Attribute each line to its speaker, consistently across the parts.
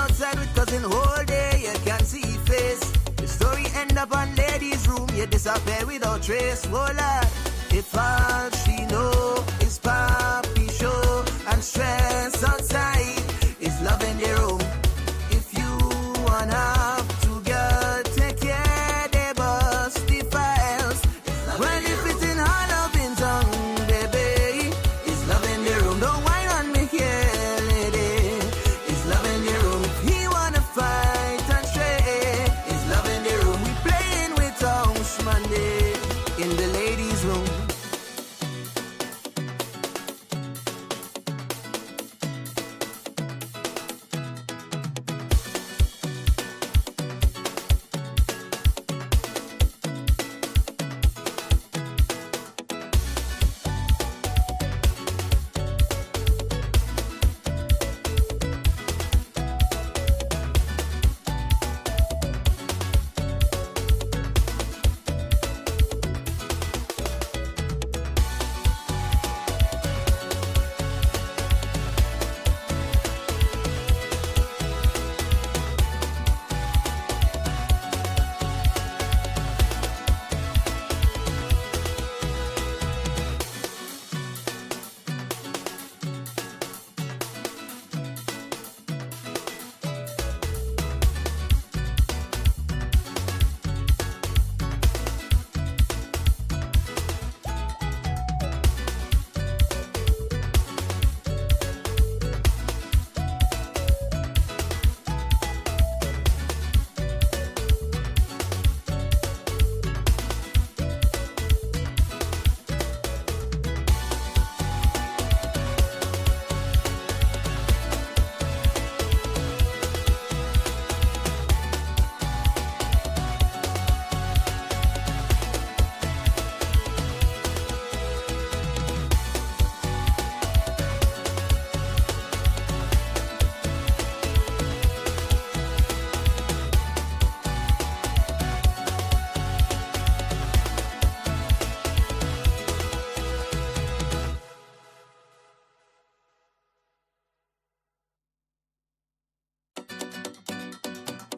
Speaker 1: outside with cousin whole day, you can't see face. The story end up on ladies' room, you disappear without trace. Oh Lord, if all she know is papi show and stress outside, is love in the room. If you wanna have to get take care, they bust the files. Well, if it's in her loving tongue, baby, it's love in the room. Don't whine on me here, lady. It's love in the room. If he wanna fight and stray, it's love in the room. We playing with House Monday in the ladies' room.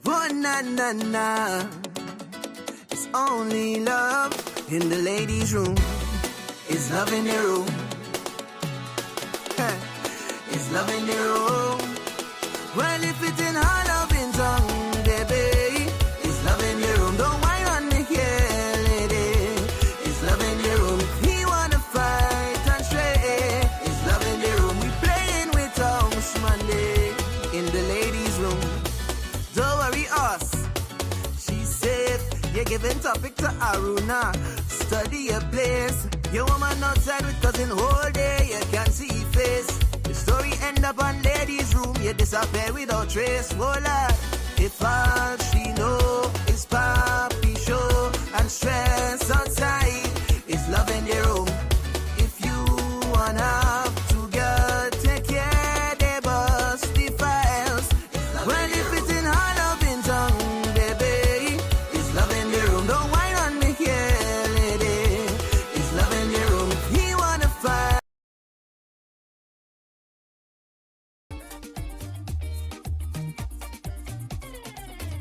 Speaker 1: Oh, na na na. It's only love in the ladies' room. It's love in the room. It's love in the room. Well, if it's in her loving tongue, baby, it's love in the room. Don't whine on me here, lady. It's love in the room. If he wanna fight and stray, it's love in the room. We playing with House Monday in the ladies' room. Don't worry, us. She's safe. You're giving topic to Aruna. Study your place. Your woman outside with cousin whole day. You can't see face. The story end up on ladies' room. You disappear without trace. Oh Lord, if all she know is papi show and stress outside, is love in the room. If you wanna have to get take care, they bust the files. Well, if it's in her loving tongue, baby, it's love in the room. Don't whine on me here, lady. It's love in the room. If he wanna fight.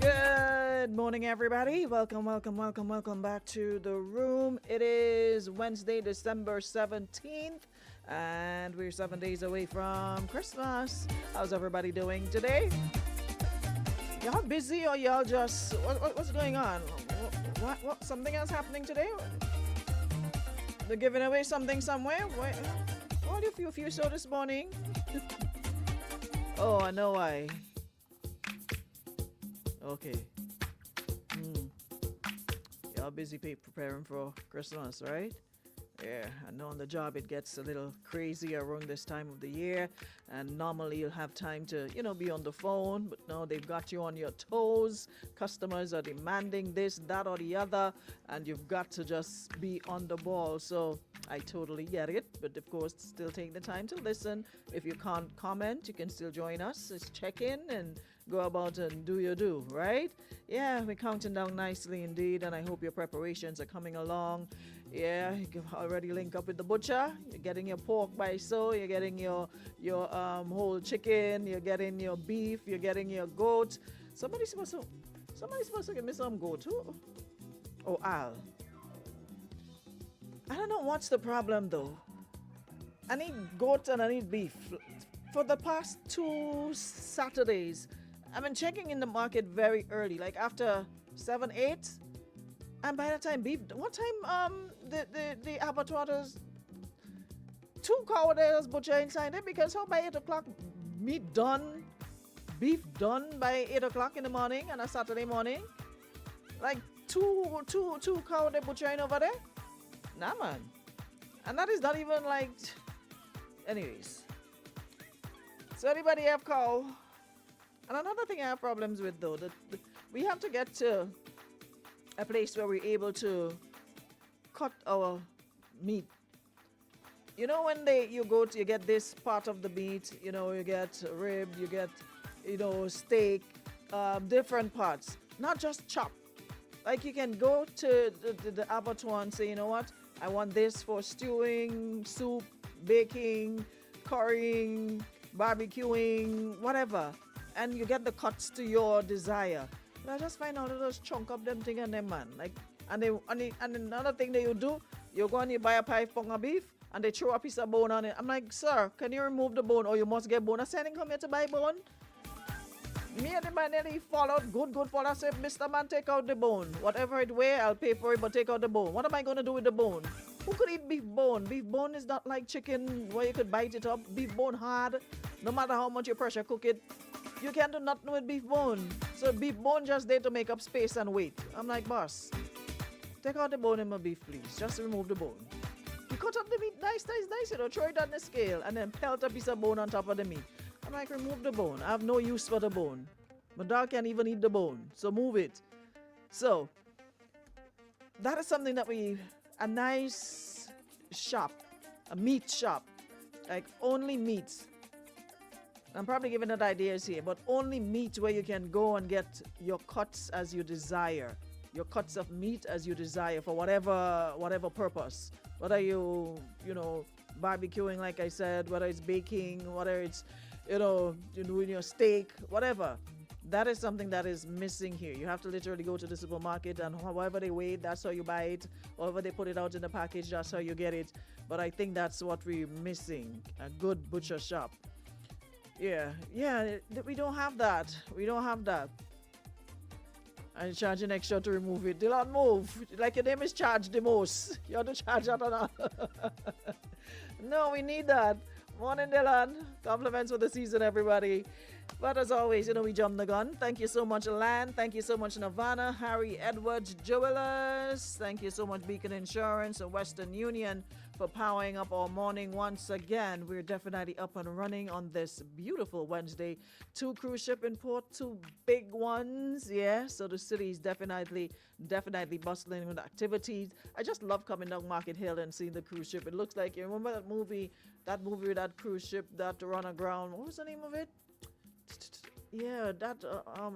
Speaker 2: Good morning, everybody. Welcome back to the room. It is Wednesday, December 17th, and we're 7 days away from Christmas. How's everybody doing today? Y'all busy or y'all just, what's going on? What something else happening today? They're giving away something somewhere? What do you feel so this morning? Oh, I know why. Okay. Y'all busy preparing for Christmas, right? Yeah, I know on the job it gets a little crazy around this time of the year, and normally you'll have time to, be on the phone, but no, they've got you on your toes. Customers are demanding this, that, or the other, and you've got to just be on the ball. So I totally get it, but of course, still take the time to listen. If you can't comment, you can still join us. Just check in and go about and do your do, right? Yeah, we're counting down nicely indeed, and I hope your preparations are coming along. Yeah, you can already link up with the butcher. You're getting your pork by so, you're getting your whole chicken, you're getting your beef, you're getting your goat. Somebody's supposed to give me some goat too. Oh, Al. I don't know what's the problem though. I need goat and I need beef. For the past 2 Saturdays, I've been checking in the market very early, like after 7, 8. And by the time beef, what time the abattoir is 2 cow there's butcher inside it, because how by 8 o'clock meat done, beef done by 8 o'clock in the morning on a Saturday morning? Like two cow they butchering over there? Nah, man. And that is not even like, anyways. So anybody have cow? And another thing I have problems with though, we have to get to a place where we're able to cut our meat. You know, when you get this part of the meat, you know, you get rib, you get, you know, steak, different parts, not just chop. Like you can go to the abattoir and say, you know what, I want this for stewing, soup, baking, currying, barbecuing, whatever. And you get the cuts to your desire. But I just find out to just chunk up them thing and them, man. Like, and another thing that you do, you go and you buy a 5 pound of beef and they throw a piece of bone on it. I'm like, sir, can you remove the bone or you must get bone? I said, I didn't come here to buy bone. Me and the man nearly fall out, good fall. I said, Mr. Man, take out the bone. Whatever it weigh, I'll pay for it, but take out the bone. What am I going to do with the bone? Who could eat beef bone? Beef bone is not like chicken where you could bite it up. Beef bone hard, no matter how much you pressure cook it. You can't do nothing with beef bone. So beef bone just there to make up space and weight. I'm like, boss, take out the bone in my beef, please. Just remove the bone. You cut up the meat nice, you know, throw it on the scale and then pelt a piece of bone on top of the meat. I'm like, remove the bone. I have no use for the bone. My dog can't even eat the bone, so move it. So, that is something that a nice shop, a meat shop, like only meats. I'm probably giving out ideas here, but only meat where you can go and get your cuts as you desire. Your cuts of meat as you desire for whatever purpose. Whether you know, barbecuing, like I said, whether it's baking, whether it's, you know, you're doing your steak, whatever. That is something that is missing here. You have to literally go to the supermarket and however they weigh, that's how you buy it. However they put it out in the package, that's how you get it. But I think that's what we're missing, a good butcher shop. Yeah, we don't have that. And charging extra to remove it. Dylan, move. Like your name is charged the most. You have to charge that or not. No, we need that. Morning, Dylan. Compliments for the season, everybody. But as always, you know, we jump the gun. Thank you so much, Lan. Thank you so much, Nirvana, Harry Edwards, Jewelers. Thank you so much, Beacon Insurance and Western Union for powering up our morning once again. We're definitely up and running on this beautiful Wednesday. 2 cruise ship in port, 2 big ones. Yeah, so the city is definitely bustling with activities. I just love coming down Market Hill and seeing the cruise ship. It looks like, you remember that movie with that cruise ship that run aground? What was the name of it? Yeah, that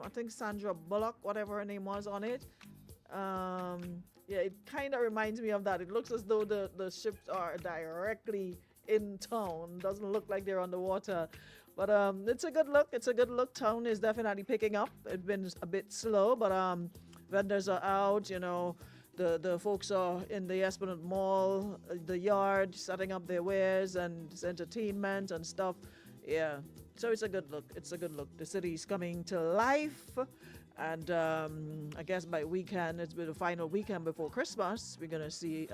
Speaker 2: I think Sandra Bullock, whatever her name was, on it. Yeah, it kind of reminds me of that. It looks as though the ships are directly in town. Doesn't look like they're on the water. But it's a good look. Town is definitely picking up. It's been a bit slow, but vendors are out, you know. The folks are in the Esplanade Mall, the yard, setting up their wares and entertainment and stuff. Yeah, so it's a good look. The city's coming to life. And I guess by weekend, it's been the final weekend before Christmas, we're going to see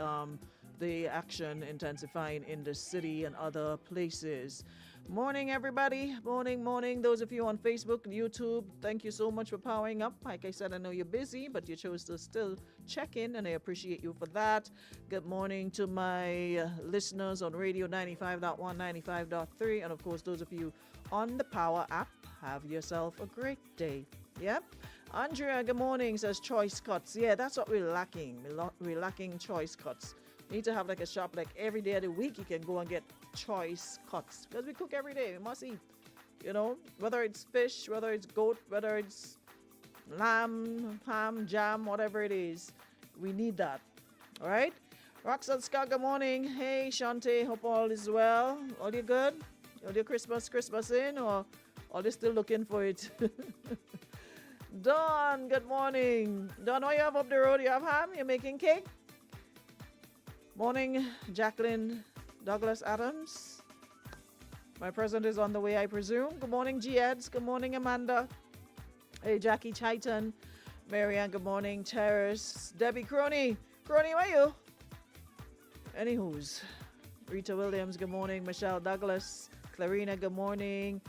Speaker 2: the action intensifying in the city and other places. Morning, everybody. Morning. Those of you on Facebook and YouTube, thank you so much for powering up. Like I said, I know you're busy, but you chose to still check in, and I appreciate you for that. Good morning to my listeners on Radio 95.1, 95.3, and of course, those of you on the Power app, have yourself a great day. Yep. Andrea, good morning, says choice cuts. Yeah, that's what we're lacking. We're lacking choice cuts. Need to have like a shop like every day of the week you can go and get choice cuts, because we cook every day. We must eat. You know, whether it's fish, whether it's goat, whether it's lamb, ham, jam, whatever it is, we need that. All right? Roxanne Scott, good morning. Hey, Shante, hope all is well. All you good? All your Christmas in, or they still looking for it? Dawn, good morning. Dawn, what you have up the road? You have ham? You're making cake? Morning, Jacqueline Douglas Adams. My present is on the way, I presume. Good morning, G-Eds. Good morning, Amanda. Hey, Jackie Chaiton. Marianne, good morning. Terrace. Debbie Crony. Crony, where you? Anywho's. Rita Williams, good morning. Michelle Douglas. Clarina, good morning.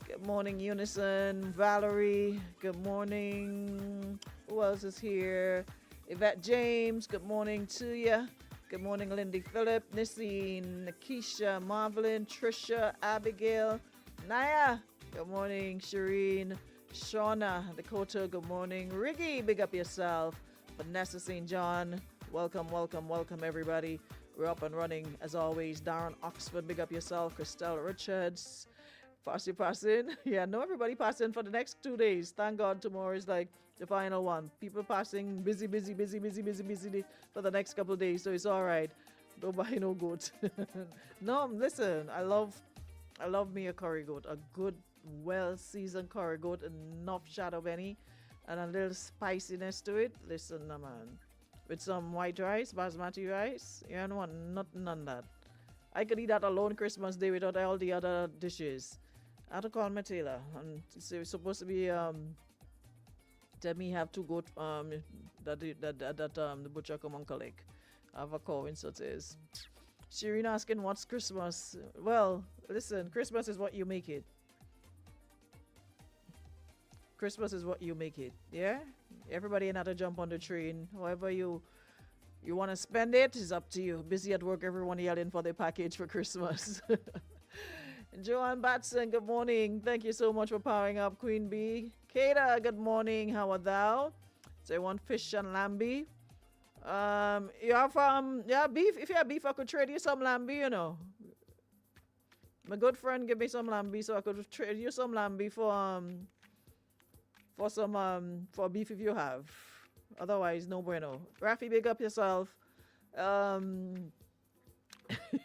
Speaker 2: Good morning, Unison. Valerie, good morning. Who else is here? Yvette James, good morning to you. Good morning, Lindy Phillip, Nissine, Nakisha, Marvelyn, Trisha, Abigail, Naya, good morning, Shireen, Shauna, Dakota, good morning. Riggy, big up yourself. Vanessa St. John, welcome, everybody. We're up and running as always. Darren Oxford, big up yourself. Christelle Richards, passing. Yeah, no, everybody passing for the next 2 days. Thank God tomorrow is like the final one. People passing busy for the next couple of days, so it's all right. Don't buy no goat. No, listen, I love me a curry goat, a good, well-seasoned curry goat, enough shadow benny, and a little spiciness to it. Listen, man, with some white rice, basmati rice, you don't want nothing on that. I could eat that alone Christmas Day without all the other dishes. I have to call my tailor, and it's supposed to be tell me have 2 goat that the butcher come and collect. I have a cow, so it is. Shireen asking what's Christmas. Well, listen, Christmas is what you make it. Christmas is what you make it. Yeah? Everybody ain't have to jump on the train. However you want to spend it is up to you. Busy at work, everyone yelling for their package for Christmas. Joanne Batson, good morning. Thank you so much for powering up, Queen Bee. Kata, good morning. How are thou? So I want fish and lamby. You have beef. If you have beef, I could trade you some lamby, you know. My good friend gave me some lamby, so I could trade you some lamby for beef if you have. Otherwise, no bueno. Rafi, big up yourself.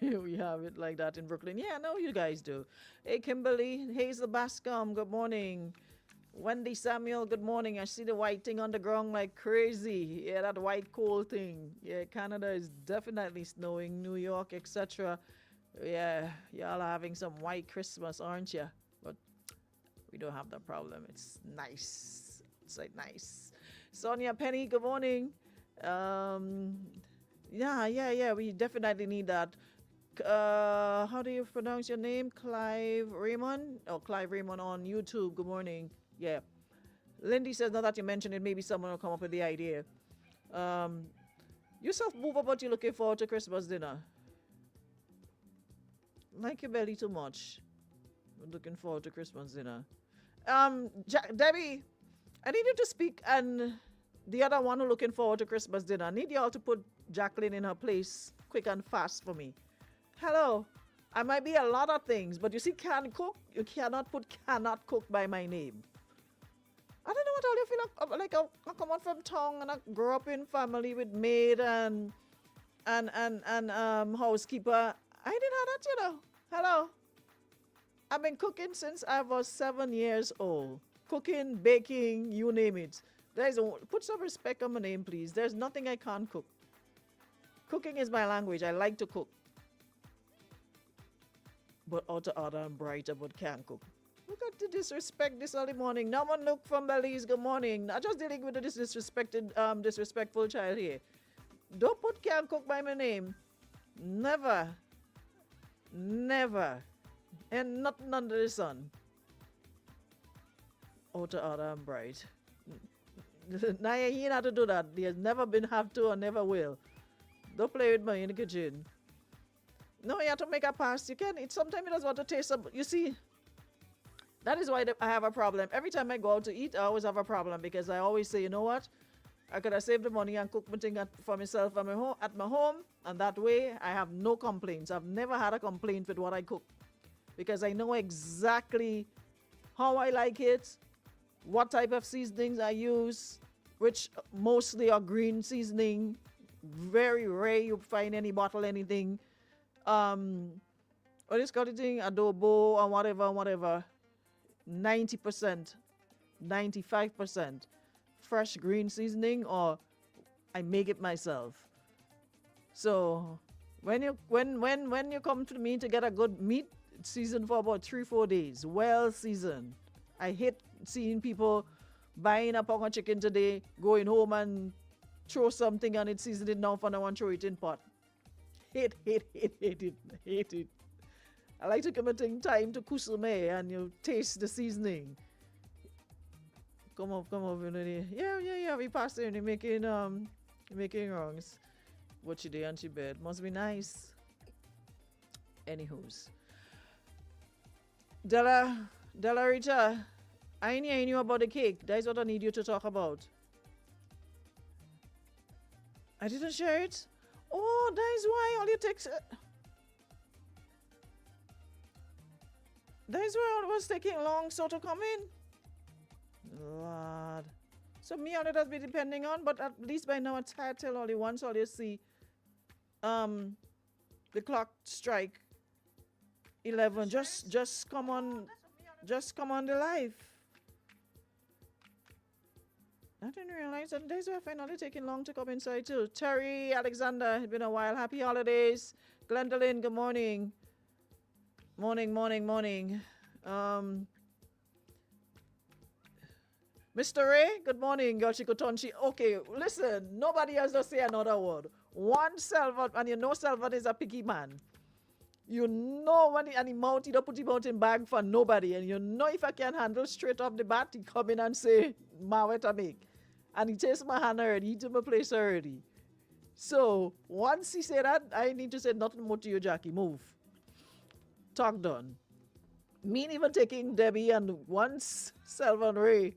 Speaker 2: We have it like that in Brooklyn. Yeah, no, you guys do. Hey, Kimberly, Hazel Bascom, good morning. Wendy Samuel, good morning. I see the white thing on the ground like crazy. Yeah, that white cold thing. Yeah, Canada is definitely snowing, New York, etc. Yeah, y'all are having some white Christmas, aren't you? But we don't have that problem. It's nice. It's like nice. Sonia Penny, good morning. Yeah, we definitely need that. How do you pronounce your name? Clive Raymond? Oh, Clive Raymond on YouTube. Good morning. Yeah. Lindy says, now that you mentioned it, maybe someone will come up with the idea. Yourself move up what you're looking forward to Christmas dinner. Like your belly too much. I'm looking forward to Christmas dinner. Debbie, I need you to speak, and the other one who looking forward to Christmas dinner. I need y'all to put Jacqueline in her place quick and fast for me. Hello. I might be a lot of things, but you see, can cook, you cannot put cannot cook by my name. I don't know what all you feel like I come out from town and I grew up in family with maid and housekeeper. I didn't have that, you know. Hello. I've been cooking since I was 7 years old. Cooking, baking, you name it. Put some respect on my name, please. There's nothing I can't cook. Cooking is my language. I like to cook. But outer order and brighter, but can't cook. Look at the disrespect this early morning. No one look from Belize. Good morning. Not just dealing with the disrespectful child here. Don't put can't cook by my name. Never. Never. And nothing under the sun. Outer order and bright. Naya, you not to do that. There's never been have to or never will. Don't play with me in the kitchen. No, you have to make a pass. You can. Sometimes it doesn't want to taste. You see, that is why I have a problem. Every time I go out to eat, I always have a problem because I always say, you know what? I could have saved the money and cooked my thing for myself at my home, and that way I have no complaints. I've never had a complaint with what I cook because I know exactly how I like it, what type of seasonings I use, which mostly are green seasoning. Very rare you find any bottle anything. What is called thing adobo or whatever. 90%, 95% fresh green seasoning, or I make it myself. So when you come to me to get a good meat, it's seasoned for about 3-4 days, well seasoned. I hate seeing people buying a pound of chicken today, going home and throw something and it's seasoned enough and I want to throw it in pot. Hate it. I like to come and take time to kusume and you taste the seasoning. Come up, you know. Yeah, we passed there and you're making wrongs. What she did and she bed. Must be nice. Anywho's. Della Rita, I knew about the cake. That is what I need you to talk about. I didn't share it. Oh, that is why all your texts. That is why it was taking long so to come in. Lord. So me all it has been depending on, but at least by now it's hard to tell only once all you see the clock strike 11. Just come on the live. I didn't realize that days were finally taking long to come inside too. Terry Alexander, it's been a while. Happy holidays. Glendolyn, good morning. Morning. Mr. Ray, good morning. Yoshikotonchi. Okay, listen, nobody has to say another word. One Selvon, and you know Selvon is a picky man. You know when he mouth, he don't put him out in bag for nobody. And you know if I can handle straight off the bat, he come in and say, ma, what I make. And he takes my hand already, he took my place already. So once he said that, I need to say nothing more to you, Jackie. Move. Talk done. Me even taking Debbie and once Selvon Ray.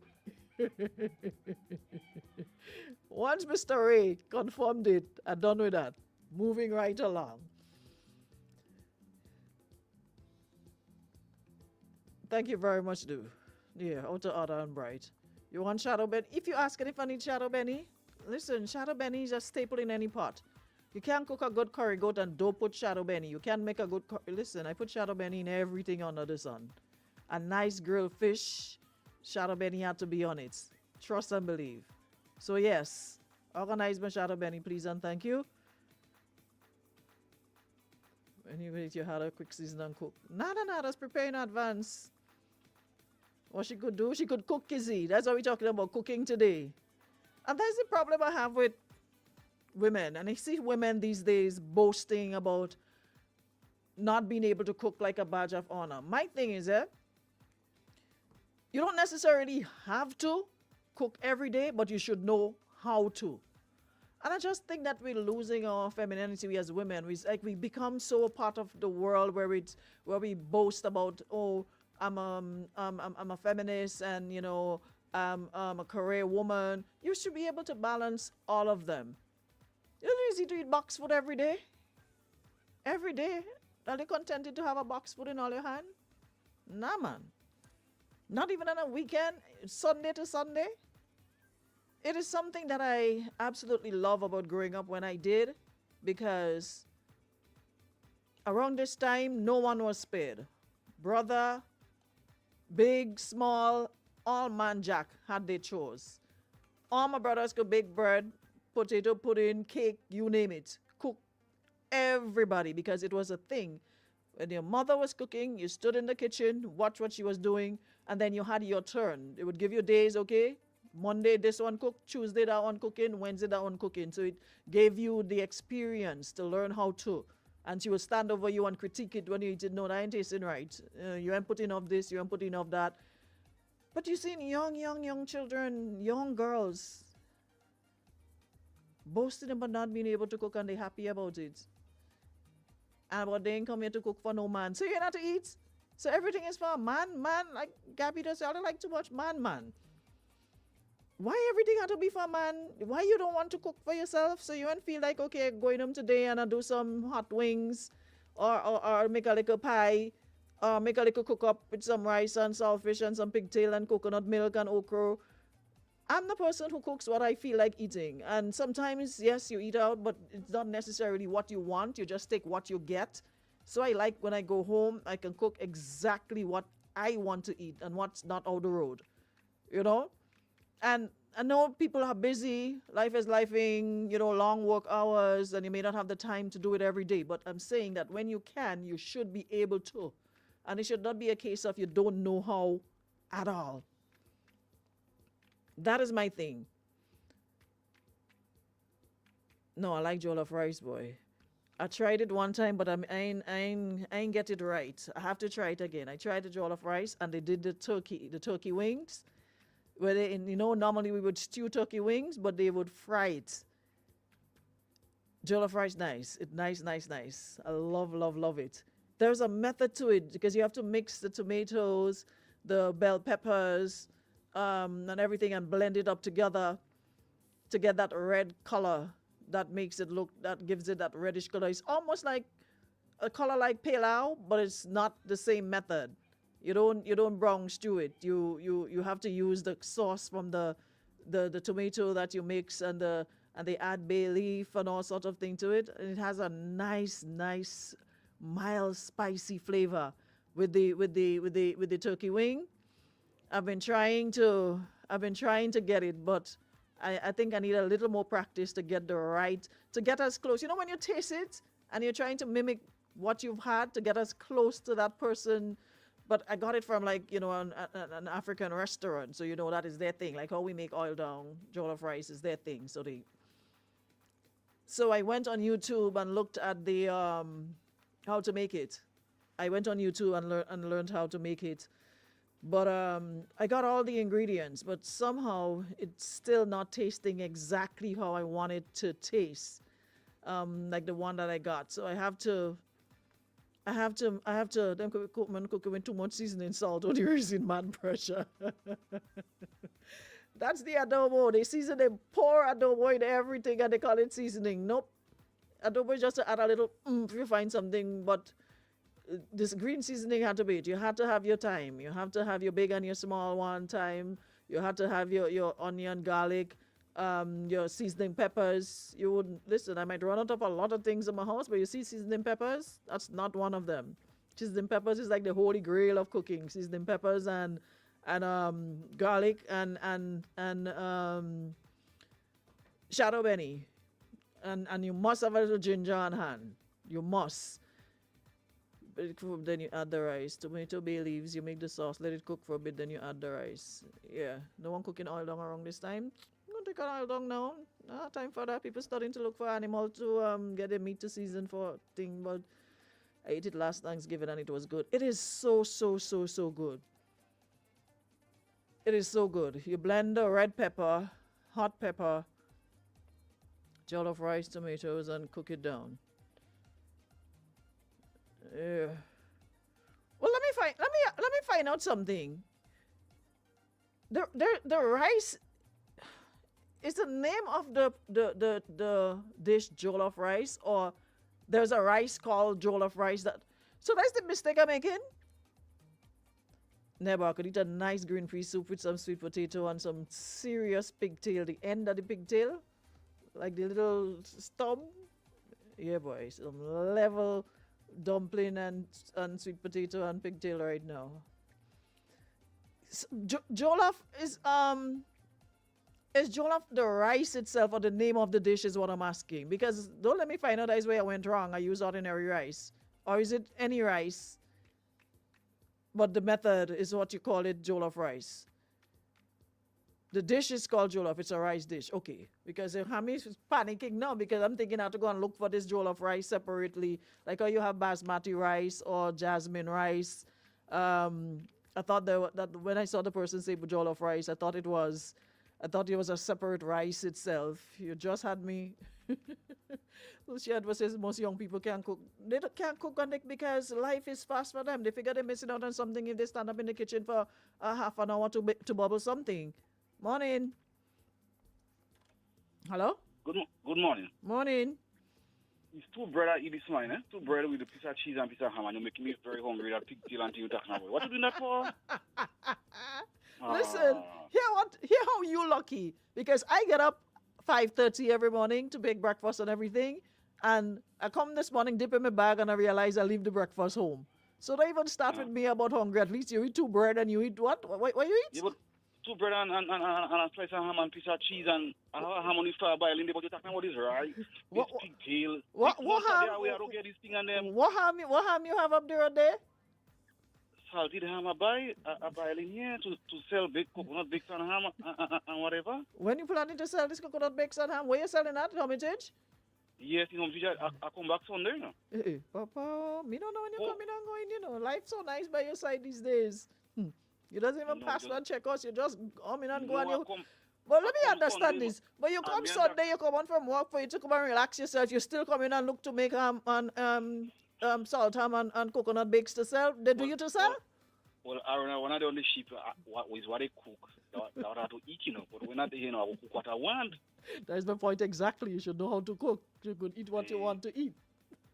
Speaker 2: Once Mr. Ray confirmed it, I'm done with that. Moving right along. Thank you very much, dude. Yeah, out to Other and Bright. You want Shadow Benny? If you ask if I need Shadow Benny, listen, Shadow Benny is a staple in any pot. You can't cook a good curry goat and don't put Shadow Benny. You can't make a good curry. Listen, I put Shadow Benny in everything under the sun. A nice grilled fish, Shadow Benny had to be on it. Trust and believe. So yes, organize my Shadow Benny, please and thank you. Anyway, you had a quick season and cook. Nada, just prepare in advance. What she could do, she could cook, Kizzy. That's what we're talking about, cooking today. And that's the problem I have with women. And I see women these days boasting about not being able to cook like a badge of honor. My thing is that you don't necessarily have to cook every day, but you should know how to. And I just think that we're losing our femininity as women. We become so a part of the world where we boast about, oh, I'm a feminist and, you know, I'm a career woman. You should be able to balance all of them. It's easy to eat box food every day. Every day. Are you contented to have a box food in all your hand? Nah, man. Not even on a weekend, Sunday to Sunday. It is something that I absolutely love about growing up when I did, because around this time, no one was spared. Brother, big, small, all man jack had their chores. All my brothers could bake bread, potato pudding, cake, you name it. Cook everybody, because it was a thing. When your mother was cooking, you stood in the kitchen, watch what she was doing, and then you had your turn. It would give you days, okay? Monday, this one cook, Tuesday, that one cooking, Wednesday, that one cooking. So it gave you the experience to learn how to. And she would stand over you and critique it when you eat it. No, that ain't tasting right. You ain't putting enough this, you ain't putting enough that. But you see young children, young girls, boasting about not being able to cook and they're happy about it. And about they ain't come here to cook for no man. So you're not to eat. So everything is for a man. Like Gabby does, I don't like too much man. Why everything had to be for a man? Why you don't want to cook for yourself? So you don't feel like, okay, going home today and I do some hot wings or make a little pie make a little cook up with some rice and saltfish and some pigtail and coconut milk and okra. I'm the person who cooks what I feel like eating. And sometimes, yes, you eat out, but it's not necessarily what you want. You just take what you get. So I like when I go home, I can cook exactly what I want to eat and what's not out the road, you know? And I know people are busy, life is lifing, long work hours, and you may not have the time to do it every day. But I'm saying that when you can, you should be able to. And it should not be a case of you don't know how at all. That is my thing. No, I like jollof rice, boy. I tried it one time, but I ain't get it right. I have to try it again. I tried the jollof rice, and they did the turkey wings. Where they, normally we would stew turkey wings, but they would fry it. Jollof rice, nice. It nice. I love it. There's a method to it because you have to mix the tomatoes, the bell peppers, and everything, and blend it up together to get that red color that gives it that reddish color. It's almost like a color like pilau, but it's not the same method. You don't brown stew it. You have to use the sauce from the tomato that you mix and they add bay leaf and all sort of thing to it, and it has a nice mild spicy flavor with the turkey wing. I've been trying to get it, but I think I need a little more practice to get as close. When you taste it and you're trying to mimic what you've had to get as close to that person. But I got it from an African restaurant, so that is their thing. Like how we make oil down jollof rice is their thing. So I went on YouTube and looked at the how to make it. I went on YouTube and learned how to make it. But I got all the ingredients, but somehow it's still not tasting exactly how I want it to taste, like the one that I got. So I have to. Them cook with too much seasoning salt or there is in man pressure. That's the adobo. They pour adobo in everything and they call it seasoning. Nope. Adobo is just to add a little if you find something, but this green seasoning had to be it. You had to have your time. You have to have your big and your small one time. You had to have your onion, garlic, your seasoning peppers. You wouldn't listen. I might run out of a lot of things in my house, but you see seasoning peppers, that's not one of them. Seasoning peppers is like the holy grail of cooking. Seasoning peppers and garlic and shadow benny, and you must have a little ginger on hand. You must. Then you add the rice, tomato, bay leaves. You make the sauce, let it cook for a bit, then you add the rice. Yeah, no one cooking oil down around this time. Take an oil down now. No time for that. People starting to look for animal to get their meat to season for thing. But I ate it last Thanksgiving and it was good. It is so good. It is so good. You blend the red pepper, hot pepper, jollof rice, tomatoes, and cook it down. Yeah. Well, let me find out something. The rice. Is the name of the dish jollof rice, or there's a rice called jollof rice so that's the mistake I'm making? Never. I could eat a nice green pea soup with some sweet potato and some serious pigtail, the end of the pigtail, like the little stub. Yeah, boy, some level dumpling and sweet potato and pigtail right now. So, jollof is jollof the rice itself or the name of the dish is what I'm asking. Because don't let me find out that's where I went wrong. I use ordinary rice. Or is it any rice? But the method is what you call it, jollof rice. The dish is called jollof. It's a rice dish. Okay. Because Hammy is panicking now because I'm thinking I have to go and look for this jollof rice separately. Like how you have basmati rice or jasmine rice. I thought that when I saw the person say jollof rice, I thought it was a separate rice itself. You just had me. Lucia says most young people can't cook. They can't cook on it because life is fast for them. They figure they're missing out on something if they stand up in the kitchen for half an hour to bubble something. Morning. Hello?
Speaker 3: Good morning.
Speaker 2: Morning.
Speaker 3: It's two bread I eat this morning, eh? Two bread with a piece of cheese and piece of ham, and you're making me very hungry. That pigtail and thing you're talking about. What you doing that for?
Speaker 2: Listen,
Speaker 3: Ah,
Speaker 2: hear how you lucky because I get up 5:30 every morning to make breakfast and everything, and I come this morning, dip in my bag, and I realize I leave the breakfast home. So don't even start with me about hungry. At least you eat two bread and you eat what? What you
Speaker 3: yeah,
Speaker 2: eat?
Speaker 3: but two bread and a slice of ham and piece of cheese and a ham on the fire boiling. But you're talking about this rice, this
Speaker 2: What
Speaker 3: pigtail.
Speaker 2: what
Speaker 3: 6
Speaker 2: what
Speaker 3: months a
Speaker 2: ham?
Speaker 3: day, we are to get this thing and them
Speaker 2: What ham you have up there there?
Speaker 3: salted ham I buy in here to sell big coconut bakes and ham and whatever.
Speaker 2: When you planning to sell this coconut bakes and ham, where you selling that? How much?
Speaker 3: Yes, you know, I come back Sunday, you know.
Speaker 2: Hey, Papa, me don't know when you're
Speaker 3: Oh.
Speaker 2: coming and going, you know. Life's so nice by your side these days. You doesn't even
Speaker 3: No,
Speaker 2: pass
Speaker 3: just-
Speaker 2: one check us. You just come in and go
Speaker 3: No,
Speaker 2: and
Speaker 3: I
Speaker 2: you.
Speaker 3: come,
Speaker 2: But let
Speaker 3: I
Speaker 2: me
Speaker 3: come
Speaker 2: understand
Speaker 3: Sunday,
Speaker 2: this. But you come
Speaker 3: me and
Speaker 2: Sunday, you come on from work for you to come and relax yourself. You still come in and look to make salt ham and coconut bakes to sell. They do you to sell?
Speaker 3: Well, Aaron, when I do on the sheep, what they cook, that I have to eat, you know. But when I do, you know, I will cook what I want.
Speaker 2: That's my point exactly. You should know how to cook. You could eat what you want to eat.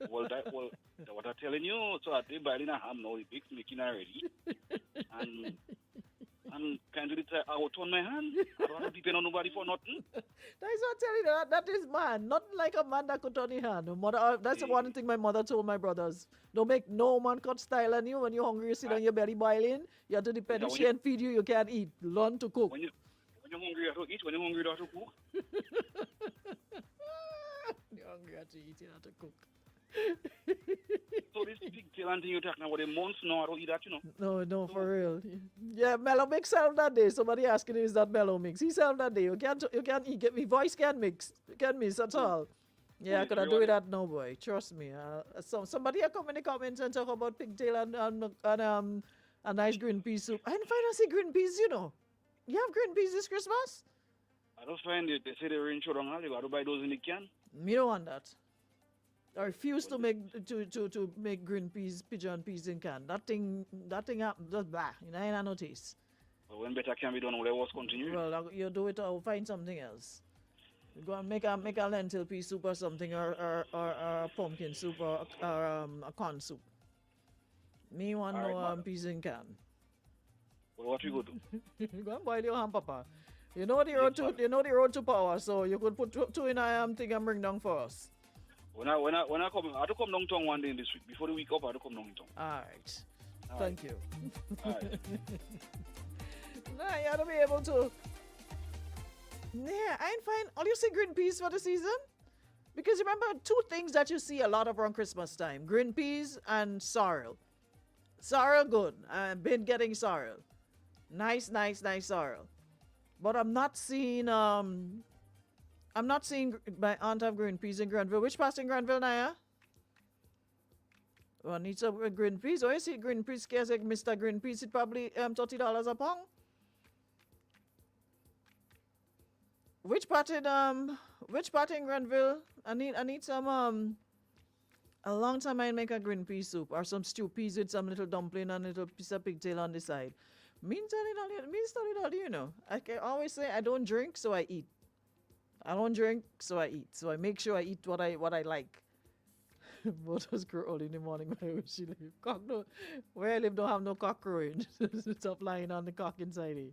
Speaker 3: That what I'm telling you. So I did buy in a ham now, the bakes making already, and can't do it. I will turn my hand. I don't have to depend on nobody for nothing.
Speaker 2: That's what I'm telling you. That is man. Not like a man that could turn his hand. That's the one thing my mother told my brothers. Don't make no man cut style on you. When you're hungry, you sit on your belly boiling. You have to depend on she and feed you. You can't eat. Learn to cook.
Speaker 3: When you're hungry, you have to eat. When you're hungry, you have to cook.
Speaker 2: You're hungry, you have to eat. You have to cook.
Speaker 3: So this pigtail and thing you're talking about, the months now, I don't eat that, you know.
Speaker 2: No, for real. Yeah, Mellow Mix sell that day. Somebody asking him, is that Mellow Mix? He sell that day. You can't eat. Get me voice can't mix. Can't miss at all. Yeah, I could have do that now, boy. Trust me. Somebody come in the comments and talk about pigtail and a nice green pea soup. I didn't find out see green peas, you know. You have green peas this Christmas?
Speaker 3: I don't find it. They say they're in Chodong Hall. You got to buy those in the can.
Speaker 2: Me don't want that. I refuse to make green peas, pigeon peas in can. That thing happen just blah. You know, I ain't no taste.
Speaker 3: But when better can be done, let us continue.
Speaker 2: Well, you do it or find something else. You go and make a lentil pea soup or something, or a pumpkin soup or a corn soup. Me want
Speaker 3: All
Speaker 2: no
Speaker 3: right,
Speaker 2: peas in can.
Speaker 3: Well, what you go do?
Speaker 2: Go and boil your ham, Papa. You know the road to power, so you could put two in a thing and bring down for us.
Speaker 3: When I come, I have to come downtown one day in this week. Before the week up, I have to come downtown.
Speaker 2: All right.
Speaker 3: All
Speaker 2: Thank you.
Speaker 3: All right.
Speaker 2: Nah, you ought to be able to. Yeah, I ain't find all you see green peas for the season. Because remember, two things that you see a lot of around Christmas time: green peas and sorrel. Sorrel good. I've been getting sorrel. Nice sorrel. But I'm not seeing my aunt have green peas in Granville. Which part in Granville, Naya? Well, I need some green peas. Oh, you see green peas, case like Mr. Green Peas, it probably $30 a pound. Which part in Granville? I need some a long time I make a green pea soup or some stew peas with some little dumpling and a little piece of pigtail on the side. Means all you know. I can always say I don't drink, so I eat. I don't drink, so I eat. So I make sure I eat what I like. Motors grow early in the morning where she live. Where I live don't have no cock crowing. Stop lying on the cock inside it.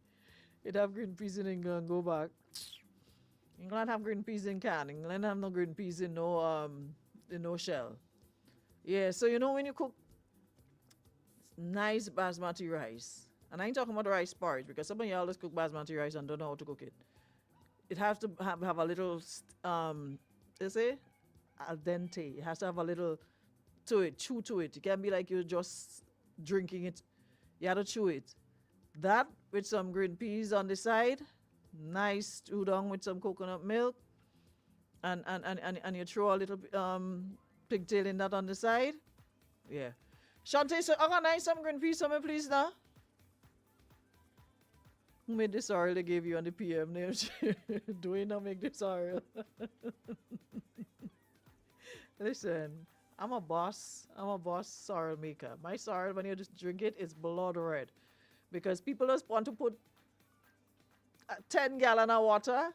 Speaker 2: It have green peas in England, go back. England have green peas in can. England have no green peas in no shell. Yeah, so you know when you cook nice basmati rice, and I ain't talking about rice porridge because some of y'all just cook basmati rice and don't know how to cook it. It has to have a little, they say, al dente. It has to have a little chew to it. It can't be like you're just drinking it. You have to chew it. That with some green peas on the side, nice udon with some coconut milk, and you throw a little pigtail in that on the side. Yeah. Shante, so organize some green peas for me, please, now. Who made this oil they gave you on the PM name? Do we not make this oil? Listen, I'm a boss sorrel maker. My sorrel, when you just drink it, it's blood red. Because people just want to put 10 gallon of water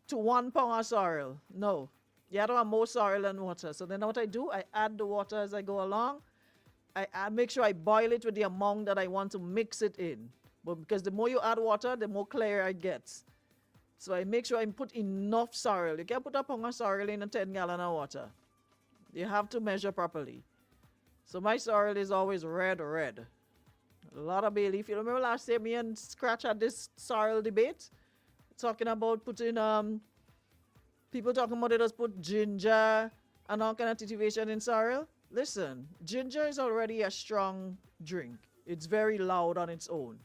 Speaker 2: to 1 pound of sorrel. No. You have to have more sorrel than water. So then what I do, I add the water as I go along. I make sure I boil it with the amount that I want to mix it in. But because the more you add water, the more clear it gets. So I make sure I put enough sorrel. You can't put a pound of sorrel in a 10-gallon of water. You have to measure properly. So my sorrel is always red. A lot of bay leaf. You remember last year me and Scratch had this sorrel debate? Talking about putting, people talking about it as put ginger and all kind of titivation in sorrel. Listen, ginger is already a strong drink. It's very loud on its own.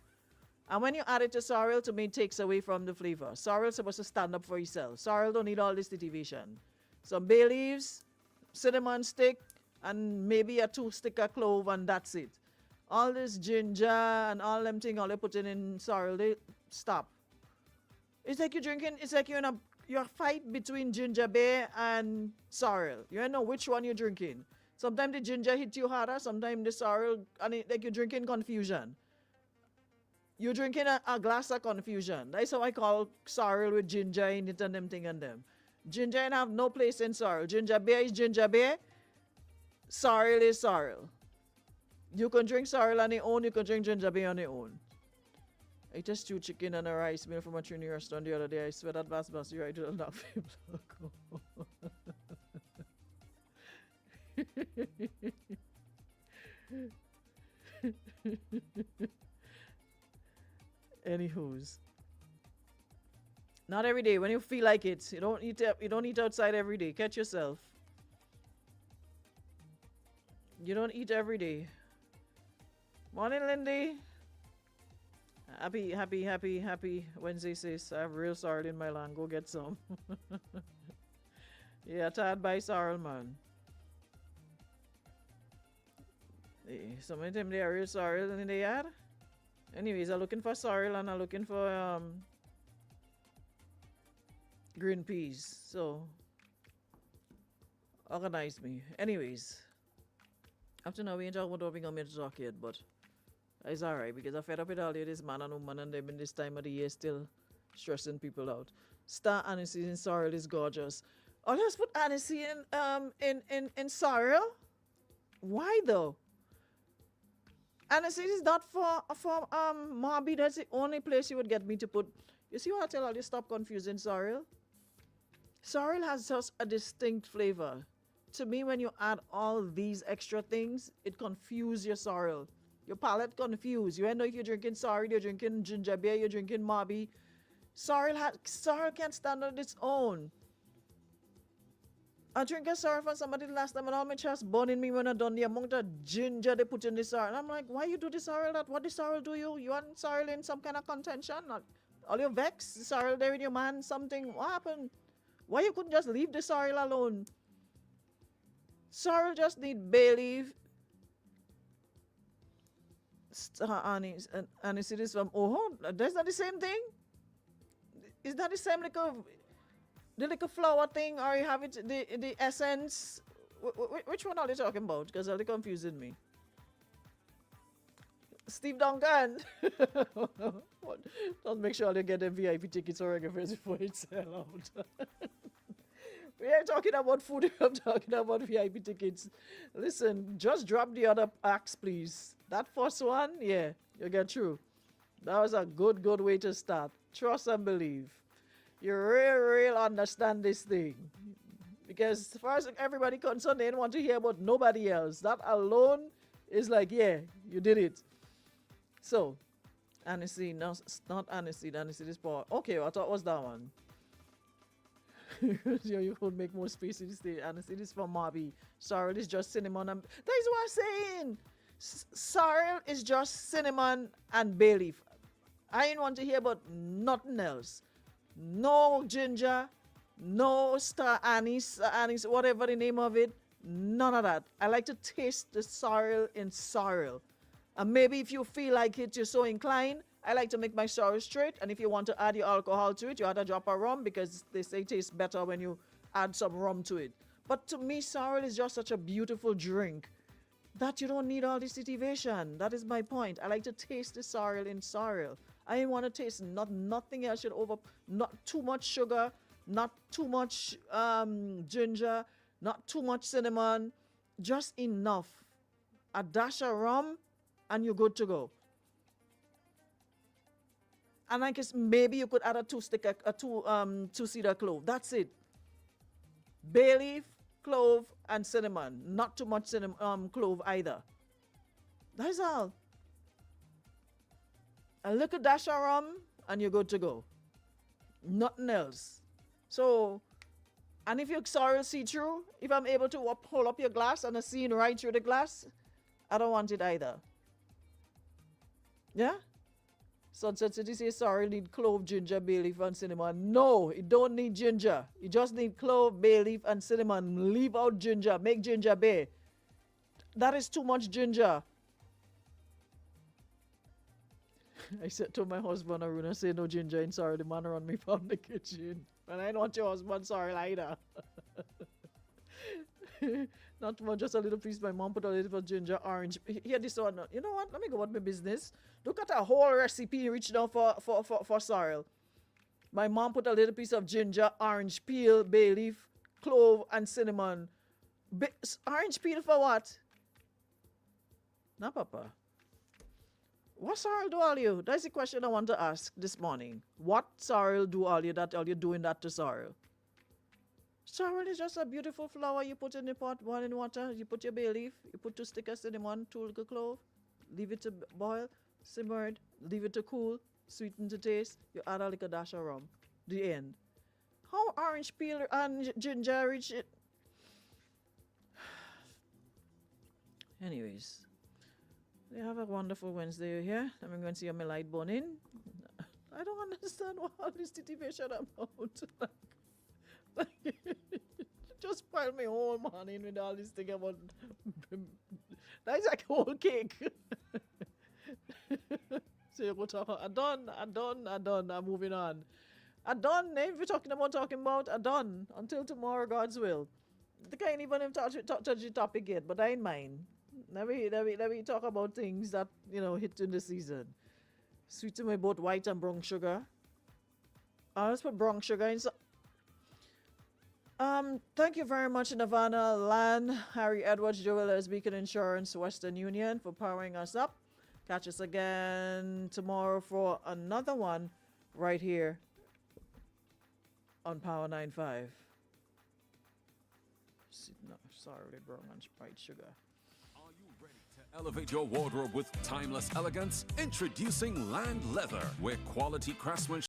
Speaker 2: And when you add it to sorrel, to me, it takes away from the flavor. Sorrel is supposed to stand up for itself. Sorrel don't need all this titivation. Some bay leaves, cinnamon stick, and maybe a 2-stick of clove, and that's it. All this ginger and all them thing, all they put in sorrel, they stop. It's like you're drinking, it's like you're in a fight between ginger beer and sorrel. You don't know which one you're drinking. Sometimes the ginger hit you harder, sometimes the sorrel, and like you're drinking confusion. You're drinking a glass of confusion. That's how I call sorrel with ginger in it and them thing and them. Ginger ain't have no place in sorrel. Ginger beer is ginger beer. Sorrel is sorrel. You can drink sorrel on your own, you can drink ginger beer on your own. I ate a stewed chicken and a rice meal from a Trini restaurant the other day. I swear that bus you right to the knock Anywho's. Not every day. When you feel like it, you don't eat outside every day. Catch yourself. You don't eat every day. Morning, Lindy. Happy Wednesday, sis. I have real sorrel in my land. Go get some. Yeah, tired by sorrel, man. Some of them they are real sorrel in the yard. Anyways, I'm looking for sorrel and I'm looking for green peas. So organize me. Anyways, up to now we ain't talking about what we're gonna talk yet, but it's alright because I fed up with all this man and woman and them in this time of the year still stressing people out. Star aniseed in sorrel is gorgeous. Oh, let's put aniseed in sorrel. Why though? Aniseed is not for Marby. That's the only place you would get me to put. You see what I tell all you? Stop confusing sorrel. Sorrel has just a distinct flavor. To me, when you add all these extra things, it confuses your sorrel. Your palate confused. You know if you're drinking sorrel, you're drinking ginger beer, you're drinking Marby. Sorrel can't stand on its own. I drink a sorrel from somebody last time and all my chest burning me when I done the amount of ginger they put in the sorrel. I'm like, why you do the sorrel that? What the sorrel do you? You want sorrel in some kind of contention? Like, all your vex, sorrel there in your man, something. What happened? Why you couldn't just leave the sorrel alone? Sorrel just need bay leaf. Anise, and you see this from that's not the same thing? Is that the same the little flower thing, or you have it the essence? Which one are they talking about? Because they're confusing me. Steve Duncan. Don't make sure they get the VIP tickets or first before it sell out. We ain't talking about food. I'm talking about VIP tickets. Listen, just drop the other acts, please. That first one, yeah, you get through. That was a good way to start. Trust and believe. You real understand this thing. Because as far as everybody concerned, they don't want to hear about nobody else. That alone is like, yeah, you did it. So, aniseed, no, it's not aniseed. Aniseed is for, okay, I thought it was that one. You could make more space in this thing. Aniseed is for Marby. Sorrel is just cinnamon and, that is what I'm saying. Sorrel is just cinnamon and bay leaf. I ain't want to hear about nothing else. No ginger, no star anise, whatever the name of it. None of that. I like to taste the sorrel in sorrel. And maybe if you feel like it, you're so inclined, I like to make my sorrel straight. And if you want to add your alcohol to it, you add a drop of rum because they say it tastes better when you add some rum to it. But to me, sorrel is just such a beautiful drink that you don't need all this activation. That is my point. I like to taste the sorrel in sorrel. I want to taste nothing else should not too much sugar, not too much ginger, not too much cinnamon, just enough. A dash of rum, and you're good to go. And I guess maybe you could add a two-seeder clove. That's it. Bay leaf, clove, and cinnamon. Not too much clove either. That's all. A little dash of rum, and you're good to go. Nothing else. So, and if your sorrel see through, if I'm able to hold up your glass and I see right through the glass, I don't want it either. Yeah? Sunset City says sorrel need clove, ginger, bay leaf, and cinnamon. No, it don't need ginger. You just need clove, bay leaf, and cinnamon. Leave out ginger. Make ginger bay. That is too much ginger. I said to my husband, Aruna, say no ginger in sorrel. The man run me from the kitchen. And I don't want your husband sorrel either. Not too much, just a little piece. My mom put a little bit of ginger, orange. Here, this one. You know what? Let me go about my business. Look at a whole recipe reached down for sorrel. My mom put a little piece of ginger, orange peel, bay leaf, clove, and cinnamon. Orange peel for what? Nah, Papa. What sorrel do all you? That's the question I want to ask this morning. What sorrel do all you that all you doing that to sorrel? Sorrel is just a beautiful flower you put in the pot, boil in water. You put your bay leaf, you put 2 sticks of cinnamon, 2 little clove, leave it to boil, simmered, leave it to cool, sweeten to taste. You add a little dash of rum. The end. How orange peel and ginger reach it? Anyways, they have a wonderful Wednesday here. I'm going to see my light burning. I don't understand what all this situation about. Just spoil my whole morning with all this thing about. That's like a whole cake. So you go talk. I'm done. I'm moving on. I'm done. If you're talking about, I'm done. Until tomorrow, God's will. I can't even touch the topic yet, but I ain't mind. Let me talk about things that, hit in the season. Sweeten my both white and brown sugar. Let's put brown sugar in. Thank you very much, Nirvana, Lan, Harry Edwards, Jewelers, Beacon Insurance, Western Union for powering us up. Catch us again tomorrow for another one right here on Power 95. No, sorry, brown and white sugar.
Speaker 4: Are you ready to elevate your wardrobe with timeless elegance? Introducing Land Leather, where quality craftsmanship